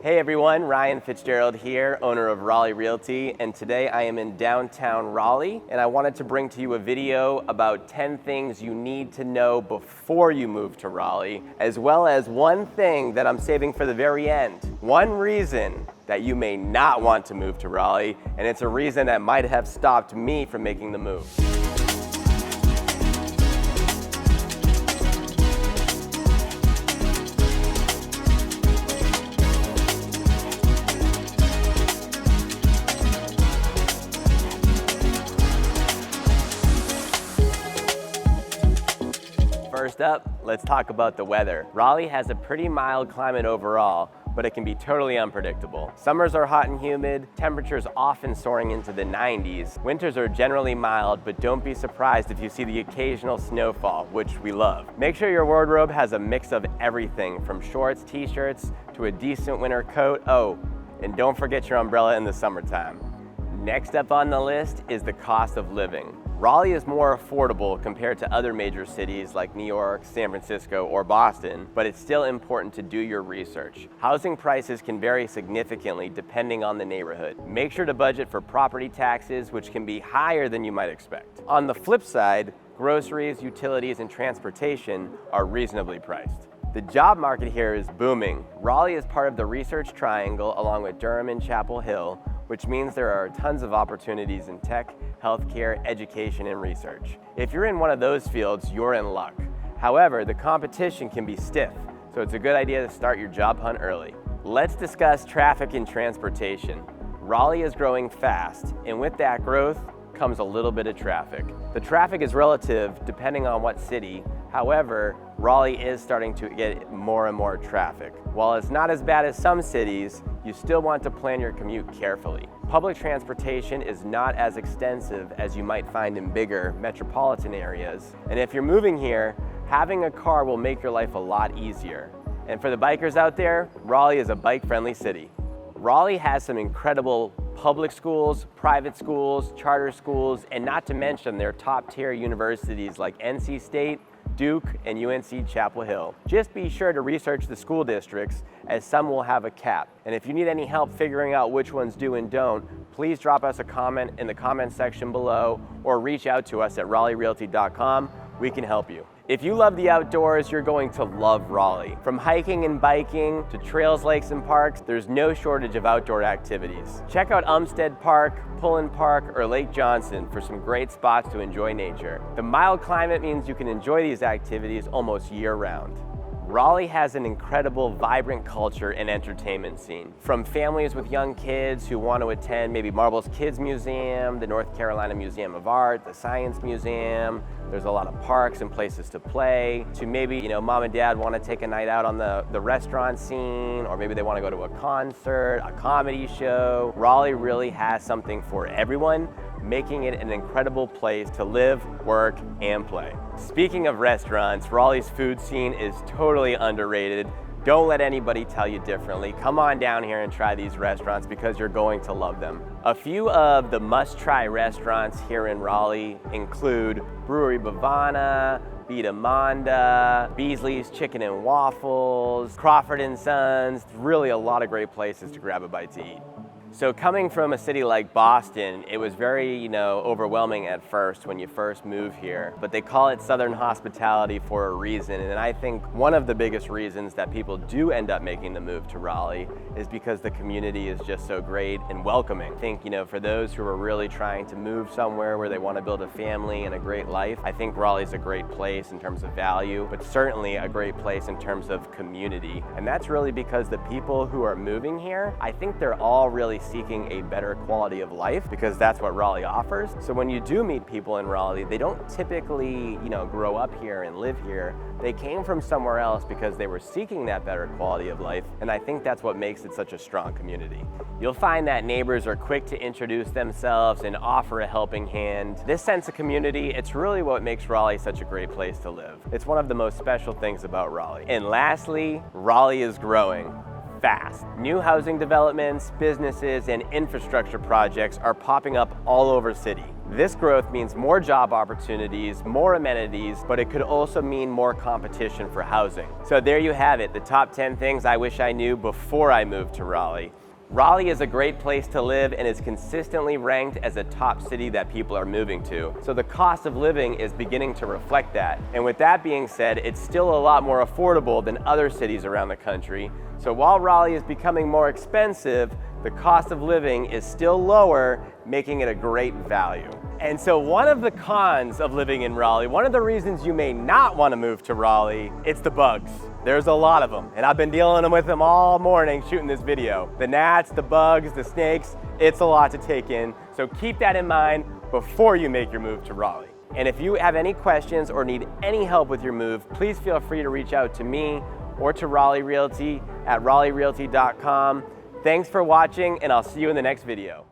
Hey everyone, Ryan Fitzgerald here, owner of Raleigh Realty, and today I am in downtown Raleigh, and I wanted to bring to you a video about 10 things you need to know before you move to Raleigh, as well as one thing that I'm saving for the very end. One reason that you may not want to move to Raleigh, and it's a reason that might have stopped me from making the move. First up, let's talk about the weather. Raleigh has a pretty mild climate overall, but it can be totally unpredictable. Summers are hot and humid, temperatures often soaring into the 90s. Winters are generally mild, but don't be surprised if you see the occasional snowfall, which we love. Make sure your wardrobe has a mix of everything from shorts, t-shirts, to a decent winter coat. Oh, and don't forget your umbrella in the summertime. Next up on the list is the cost of living. Raleigh is more affordable compared to other major cities like New York, San Francisco, or Boston, but it's still important to do your research. Housing prices can vary significantly depending on the neighborhood. Make sure to budget for property taxes, which can be higher than you might expect. On the flip side, groceries, utilities, and transportation are reasonably priced. The job market here is booming. Raleigh is part of the Research Triangle along with Durham and Chapel Hill, which means there are tons of opportunities in tech, healthcare, education, and research. If you're in one of those fields, you're in luck. However, the competition can be stiff, so it's a good idea to start your job hunt early. Let's discuss traffic and transportation. Raleigh is growing fast, and with that growth comes a little bit of traffic. The traffic is relative depending on what city. However, Raleigh is starting to get more and more traffic. While it's not as bad as some cities, you still want to plan your commute carefully. Public transportation is not as extensive as you might find in bigger metropolitan areas. And if you're moving here, having a car will make your life a lot easier. And for the bikers out there, Raleigh is a bike-friendly city. Raleigh has some incredible public schools, private schools, charter schools, and not to mention their top-tier universities like NC State, Duke, and UNC Chapel Hill. Just be sure to research the school districts, as some will have a cap. And if you need any help figuring out which ones do and don't, please drop us a comment in the comment section below or reach out to us at RaleighRealty.com. We can help you. If you love the outdoors, you're going to love Raleigh. From hiking and biking to trails, lakes, and parks, there's no shortage of outdoor activities. Check out Umstead Park, Pullen Park, or Lake Johnson for some great spots to enjoy nature. The mild climate means you can enjoy these activities almost year-round. Raleigh has an incredible, vibrant culture and entertainment scene. From families with young kids who want to attend maybe Marble's Kids Museum, the North Carolina Museum of Art, the Science Museum, there's a lot of parks and places to play, to maybe, mom and dad want to take a night out on the restaurant scene, or maybe they want to go to a concert, a comedy show. Raleigh really has something for everyone, making it an incredible place to live, work, and play. Speaking of restaurants, Raleigh's food scene is totally underrated. Don't let anybody tell you differently. Come on down here and try these restaurants because you're going to love them. A few of the must-try restaurants here in Raleigh include Brewery Bavana, Vita Manda, Beasley's Chicken and Waffles, Crawford & Sons. Really a lot of great places to grab a bite to eat. So coming from a city like Boston, it was very, overwhelming at first when you first move here. But they call it Southern hospitality for a reason. And I think one of the biggest reasons that people do end up making the move to Raleigh is because the community is just so great and welcoming. I think, for those who are really trying to move somewhere where they want to build a family and a great life, I think Raleigh's a great place in terms of value, but certainly a great place in terms of community. And that's really because the people who are moving here, I think they're all really seeking a better quality of life because that's what Raleigh offers. So when you do meet people in Raleigh, they don't typically, grow up here and live here. They came from somewhere else because they were seeking that better quality of life, and I think that's what makes it such a strong community. You'll find that neighbors are quick to introduce themselves and offer a helping hand. This sense of community, it's really what makes Raleigh such a great place to live. It's one of the most special things about Raleigh. And lastly, Raleigh is growing fast. New housing developments, businesses, and infrastructure projects are popping up all over the city. This growth means more job opportunities, more amenities, but it could also mean more competition for housing. So there you have it, the top 10 things I wish I knew before I moved to Raleigh. Raleigh is a great place to live and is consistently ranked as a top city that people are moving to. So the cost of living is beginning to reflect that. And with that being said, it's still a lot more affordable than other cities around the country. So while Raleigh is becoming more expensive, the cost of living is still lower, making it a great value. And so one of the cons of living in Raleigh, one of the reasons you may not want to move to Raleigh, it's the bugs. There's a lot of them, and I've been dealing with them all morning shooting this video. The gnats, the bugs, the snakes, it's a lot to take in. So keep that in mind before you make your move to Raleigh. And if you have any questions or need any help with your move, please feel free to reach out to me or to Raleigh Realty at raleighrealty.com. Thanks for watching, and I'll see you in the next video.